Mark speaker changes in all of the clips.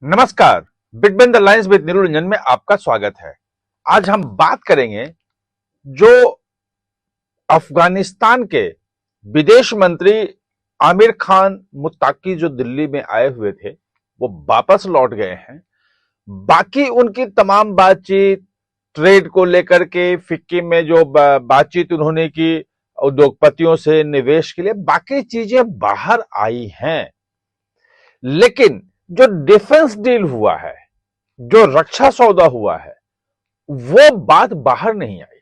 Speaker 1: नमस्कार। Between the lines with Neeru Ranjan में आपका स्वागत है। आज हम बात करेंगे जो अफगानिस्तान के विदेश मंत्री आमिर खान मुत्ताकी जो दिल्ली में आए हुए थे वो वापस लौट गए हैं। बाकी उनकी तमाम बातचीत ट्रेड को लेकर के, फिक्की में जो बातचीत उन्होंने की उद्योगपतियों से निवेश के लिए, बाकी चीजें बाहर आई हैं। लेकिन जो डिफेंस डील हुआ है, जो रक्षा सौदा हुआ है, वो बात बाहर नहीं आई।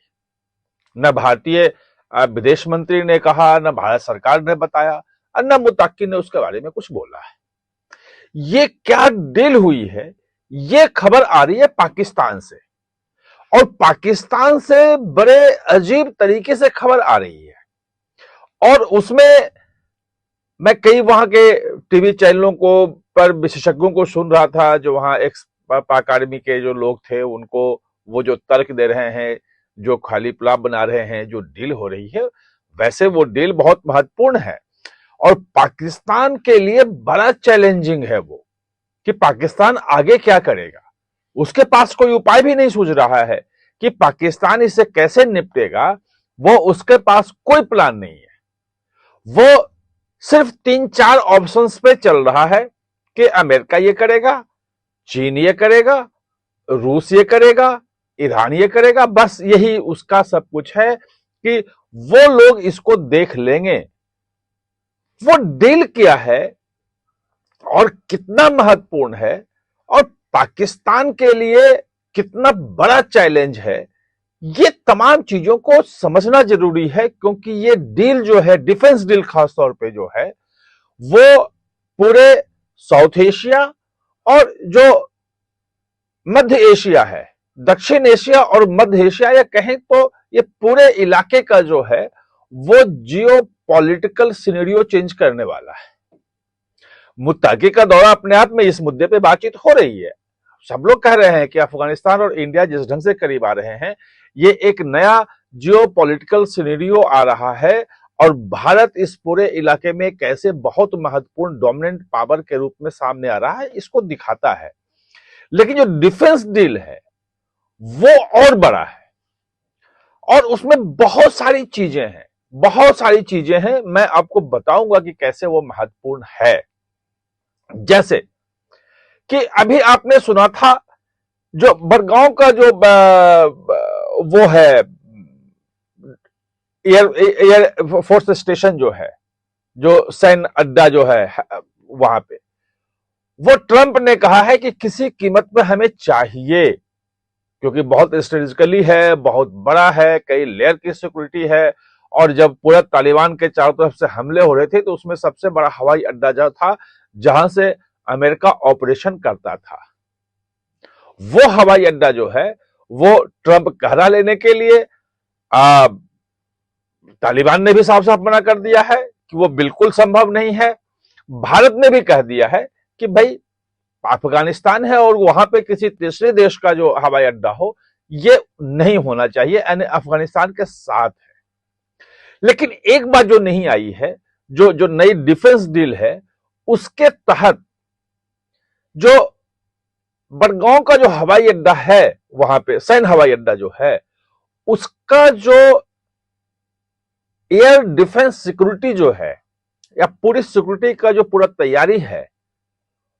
Speaker 1: न भारतीय विदेश मंत्री ने कहा, न भारत सरकार ने बताया, और न मुत्ताकी ने उसके बारे में कुछ बोला है। ये क्या डील हुई है, ये खबर आ रही है पाकिस्तान से, और पाकिस्तान से बड़े अजीब तरीके से खबर आ रही है। और उसमें मैं कई वहां के टीवी चैनलों को पर विशेषज्ञों को सुन रहा था, जो वहां एक्स पाक आर्मी के जो लोग थे उनको वो जो तर्क दे रहे हैं, जो खाली पुलाव बना रहे हैं, जो डील हो रही है, वैसे वो डील बहुत महत्वपूर्ण है और पाकिस्तान के लिए बड़ा चैलेंजिंग है वो, कि पाकिस्तान आगे क्या करेगा। उसके पास कोई उपाय भी नहीं सूझ रहा है कि पाकिस्तान इसे कैसे निपटेगा। वो उसके पास कोई प्लान नहीं है। वो सिर्फ 3-4 ऑप्शंस पे चल रहा है कि अमेरिका ये करेगा, चीन ये करेगा, रूस ये करेगा, ईरान ये करेगा। बस यही उसका सब कुछ है कि वो लोग इसको देख लेंगे। वो डील क्या है और कितना महत्वपूर्ण है और पाकिस्तान के लिए कितना बड़ा चैलेंज है, ये तमाम चीजों को समझना जरूरी है। क्योंकि ये डील जो है, डिफेंस डील खासतौर पे जो है, वो पूरे साउथ एशिया और जो मध्य एशिया है, दक्षिण एशिया और मध्य एशिया, या कहें तो ये पूरे इलाके का जो है वो जियो पॉलिटिकल सिनेरियो चेंज करने वाला है। मुत्ताकी का दौरा अपने आप में इस मुद्दे पे बातचीत हो रही है। सब लोग कह रहे हैं कि अफगानिस्तान और इंडिया जिस ढंग से करीब आ रहे हैं, ये एक नया जियो पॉलिटिकल सिनेरियो आ रहा है और भारत इस पूरे इलाके में कैसे बहुत महत्वपूर्ण डोमिनेंट पावर के रूप में सामने आ रहा है, इसको दिखाता है। लेकिन जो डिफेंस डील है वो और बड़ा है और उसमें बहुत सारी चीजें हैं, बहुत सारी चीजें हैं। मैं आपको बताऊंगा कि कैसे वो महत्वपूर्ण है। जैसे कि अभी आपने सुना था जो बड़गांव का जो वो है एयर फोर्स स्टेशन जो है, जो सैन्य अड्डा जो है वहां पे, वो ट्रंप ने कहा है कि किसी कीमत पे हमें चाहिए, क्योंकि बहुत स्ट्रेटेजिकली है, बहुत बड़ा है, कई लेयर की सिक्योरिटी है। और जब पूरा तालिबान के चारों तरफ से हमले हो रहे थे तो उसमें सबसे बड़ा हवाई अड्डा जो था जहां से अमेरिका ऑपरेशन करता था, वो हवाई अड्डा जो है वो ट्रंप कहरा लेने के लिए तालिबान ने भी साफ साफ मना कर दिया है कि वो बिल्कुल संभव नहीं है। भारत ने भी कह दिया है कि भाई अफगानिस्तान है और वहां पे किसी तीसरे देश का जो हवाई अड्डा हो, ये नहीं होना चाहिए, यानी अफगानिस्तान के साथ है। लेकिन एक बात जो नहीं आई है, जो नई डिफेंस डील है, उसके तहत जो बड़गांव का जो हवाई अड्डा है, वहां पे सैन्य हवाई अड्डा जो है, उसका जो एयर डिफेंस सिक्योरिटी जो है, या पूरी सिक्योरिटी का जो पूरा तैयारी है,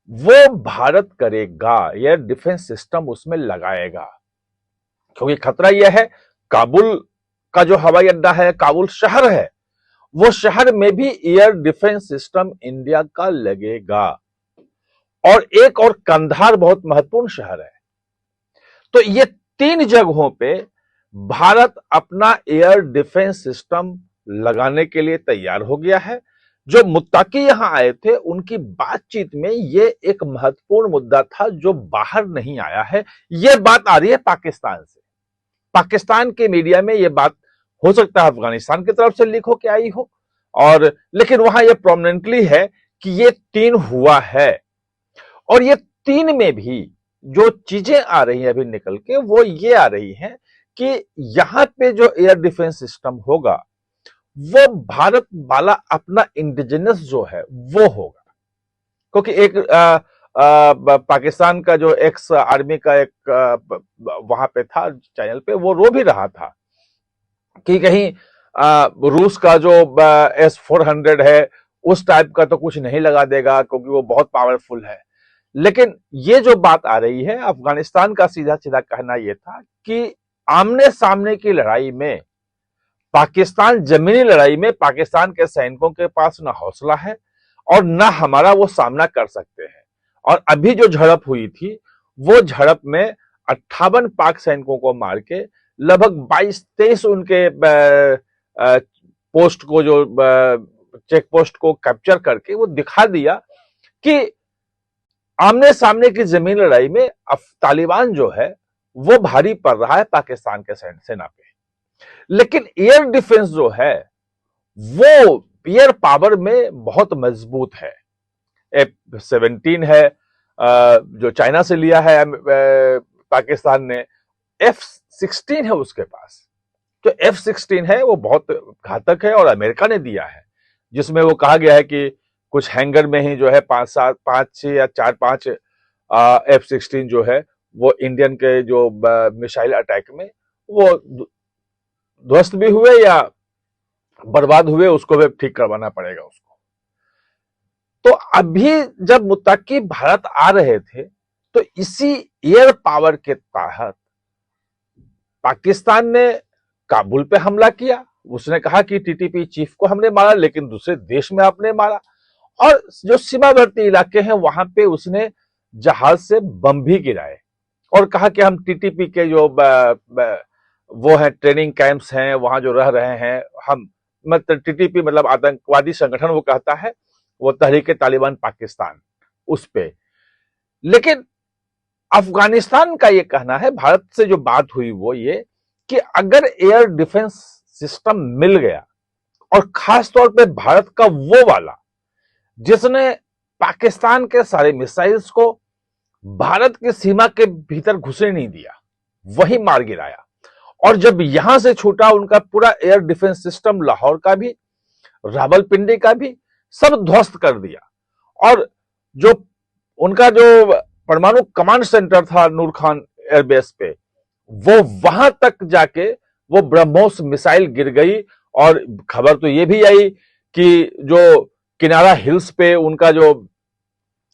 Speaker 1: वो भारत करेगा। एयर डिफेंस सिस्टम उसमें लगाएगा। क्योंकि खतरा यह है, काबुल का जो हवाई अड्डा है, काबुल शहर है, वो शहर में भी एयर डिफेंस सिस्टम इंडिया का लगेगा। और एक और कंधार बहुत महत्वपूर्ण शहर है। तो ये 3 जगहों पे भारत अपना एयर डिफेंस सिस्टम लगाने के लिए तैयार हो गया है। जो मुत्ताकी यहां आए थे, उनकी बातचीत में ये एक महत्वपूर्ण मुद्दा था जो बाहर नहीं आया है। ये बात आ रही है पाकिस्तान से। पाकिस्तान के मीडिया में ये बात हो सकता है अफगानिस्तान की तरफ से लीक होकर आई हो, और लेकिन वहां ये प्रोमिनेंटली है कि ये 3 हुआ है। और ये 3 में भी जो चीजें आ रही हैं अभी निकल के, वो ये आ रही हैं कि यहां पे जो एयर डिफेंस सिस्टम होगा वो भारत वाला अपना इंडिजिनस जो है वो होगा। क्योंकि एक पाकिस्तान का जो एक्स आर्मी का एक वहां पे था चैनल पे, वो रो भी रहा था कि कहीं रूस का जो S-400 है उस टाइप का तो कुछ नहीं लगा देगा क्योंकि वो बहुत पावरफुल है। लेकिन ये जो बात आ रही है, अफगानिस्तान का सीधा सीधा कहना यह था कि आमने सामने की लड़ाई में पाकिस्तान, जमीनी लड़ाई में पाकिस्तान के सैनिकों के पास ना हौसला है और ना हमारा वो सामना कर सकते हैं। और अभी जो झड़प हुई थी, वो झड़प में 58 पाक सैनिकों को मार के लगभग 22-23 उनके पोस्ट को, जो चेक पोस्ट को कैप्चर करके वो दिखा दिया कि आमने सामने की जमीन लड़ाई में तालिबान जो है वो भारी पड़ रहा है पाकिस्तान के सेना पे। लेकिन एयर डिफेंस जो है वो एयर पावर में बहुत मजबूत है। F-17 है जो चाइना से लिया है पाकिस्तान ने, F-16 है उसके पास। तो F-16 है वो बहुत घातक है और अमेरिका ने दिया है, जिसमें वो कहा गया है कि कुछ हैंगर में ही जो है 5-6 या 4-5 F-16 जो है वो इंडियन के जो मिसाइल अटैक में वो ध्वस्त भी हुए या बर्बाद हुए, उसको भी ठीक करवाना पड़ेगा उसको। तो अभी जब मुत्तकी भारत आ रहे थे तो इसी एयर पावर के तहत पाकिस्तान ने काबुल पे हमला किया। उसने कहा कि टीटीपी चीफ को हमने मारा, लेकिन दूसरे देश में आपने मारा। और जो सीमावर्ती इलाके हैं वहां पे उसने जहाज से बम भी गिराए और कहा कि हम टीटीपी के जो वो है ट्रेनिंग कैंप्स हैं वहां जो रह रहे हैं, हम मतलब टीटीपी मतलब आतंकवादी संगठन वो कहता है, वो तहरीक तालिबान पाकिस्तान उस पे। लेकिन अफगानिस्तान का ये कहना है, भारत से जो बात हुई वो ये कि अगर एयर डिफेंस सिस्टम मिल गया, और खास तौर पे भारत का वो वाला जिसने पाकिस्तान के सारे मिसाइल्स को भारत की सीमा के भीतर घुसने नहीं दिया, वही मार गिराया। और जब यहां से छूटा उनका पूरा एयर डिफेंस सिस्टम, लाहौर का भी, रावलपिंडी का भी, सब ध्वस्त कर दिया। और जो उनका जो परमाणु कमांड सेंटर था नूर खान एयरबेस पे, वो वहां तक जाके वो ब्रह्मोस मिसाइल गिर गई। और खबर तो ये भी आई कि जो किनारा हिल्स पे उनका जो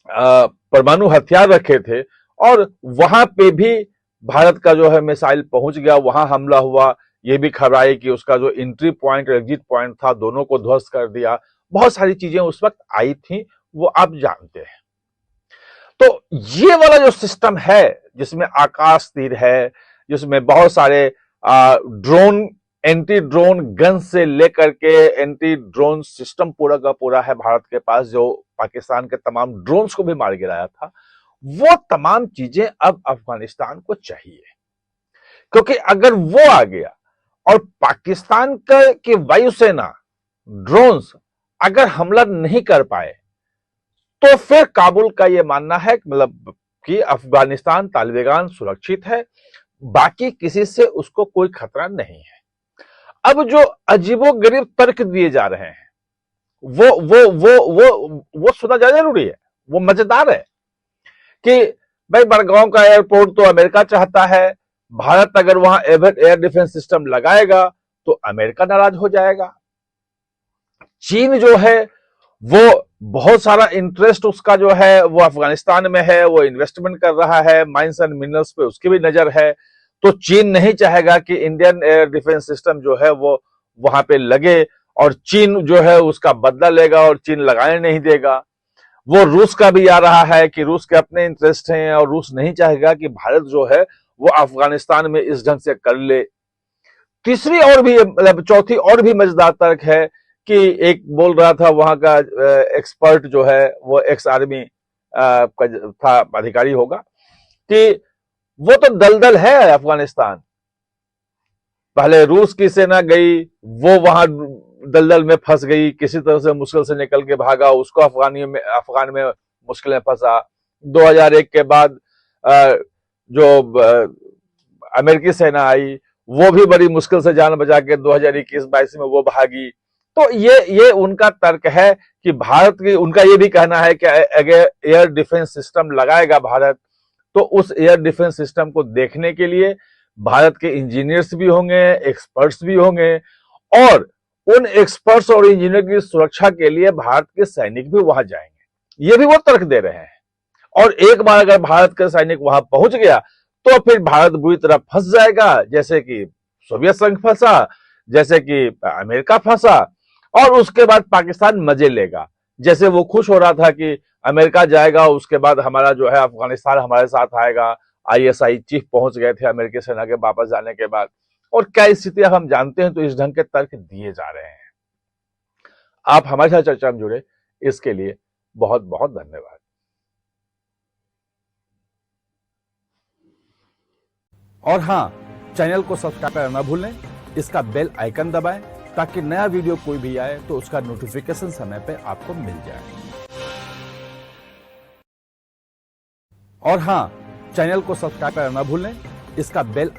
Speaker 1: परमाणु हथियार रखे थे, और वहां पे भी भारत का जो है मिसाइल पहुंच गया, वहां हमला हुआ। ये भी खबर आई कि उसका जो एंट्री पॉइंट और एग्जिट पॉइंट था, दोनों को ध्वस्त कर दिया। बहुत सारी चीजें उस वक्त आई थी, वो आप जानते हैं। तो ये वाला जो सिस्टम है, जिसमें आकाश तीर है, जिसमें बहुत सारे ड्रोन, एंटी ड्रोन गन से लेकर के एंटी ड्रोन सिस्टम पूरा का पूरा है भारत के पास, जो पाकिस्तान के तमाम ड्रोन्स को भी मार गिराया था, वो तमाम चीजें अब अफगानिस्तान को चाहिए। क्योंकि अगर वो आ गया और पाकिस्तान की वायुसेना ड्रोन्स अगर हमला नहीं कर पाए, तो फिर काबुल का यह मानना है मतलब कि अफगानिस्तान तालिबान सुरक्षित है, बाकी किसी से उसको कोई खतरा नहीं है। अब जो अजीबोगरीब तर्क दिए जा रहे हैं वो सुना ज्यादा जरूरी है, वो मजेदार है कि भाई बड़गांव का एयरपोर्ट तो अमेरिका चाहता है, भारत अगर वहां एयर डिफेंस सिस्टम लगाएगा तो अमेरिका नाराज हो जाएगा। चीन जो है वो बहुत सारा इंटरेस्ट उसका जो है वो अफगानिस्तान में है, वो इन्वेस्टमेंट कर रहा है, माइंस एंड मिनरल्स पे उसकी भी नजर है। तो चीन नहीं चाहेगा कि इंडियन एयर डिफेंस सिस्टम जो है वो वहां पे लगे, और चीन जो है उसका बदला लेगा और चीन लगाने नहीं देगा। वो रूस का भी आ रहा है कि रूस के अपने इंटरेस्ट हैं और रूस नहीं चाहेगा कि भारत जो है वो अफगानिस्तान में इस ढंग से कर ले। तीसरी और भी मतलब चौथी और भी मजेदार तर्क है कि एक बोल रहा था वहां का एक्सपर्ट जो है वो एक्स आर्मी का था, अधिकारी होगा, कि वो तो दलदल है अफगानिस्तान। पहले रूस की सेना गई, वो वहां दलदल में फंस गई, किसी तरह से मुश्किल से निकल के भागा, उसको अफगान में मुश्किल में फंसा। 2001 के बाद जो अमेरिकी सेना आई, वो भी बड़ी मुश्किल से जान बचा के 2021-22 में वो भागी। तो ये उनका तर्क है कि भारत की, उनका ये भी कहना है कि अगर एयर डिफेंस सिस्टम लगाएगा भारत, तो उस एयर डिफेंस सिस्टम को देखने के लिए भारत के इंजीनियर्स भी होंगे, एक्सपर्ट्स भी होंगे, और उन एक्सपर्ट्स और इंजीनियर की सुरक्षा के लिए भारत के सैनिक भी वहां जाएंगे। ये भी वो तर्क दे रहे हैं। और एक बार अगर भारत का सैनिक वहां पहुंच गया तो फिर भारत बुरी तरह फंस जाएगा, जैसे कि सोवियत संघ फंसा, जैसे कि अमेरिका फंसा, और उसके बाद पाकिस्तान मजे लेगा। जैसे वो खुश हो रहा था कि अमेरिका जाएगा, उसके बाद हमारा जो है अफगानिस्तान हमारे साथ आएगा, आईएसआई चीफ पहुंच गए थे अमेरिकी सेना के वापस जाने के बाद, और क्या स्थिति हम जानते हैं। तो इस ढंग के तर्क दिए जा रहे हैं। आप हमारे साथ चर्चा में जुड़े, इसके लिए बहुत बहुत धन्यवाद। और हां, चैनल को सब्सक्राइब करना ना भूलें, इसका बेल आइकन दबाएं ताकि नया वीडियो कोई भी आए तो उसका नोटिफिकेशन समय पे आपको मिल जाए। और हां, चैनल को सब्सक्राइब करना ना भूलें, इसका बेल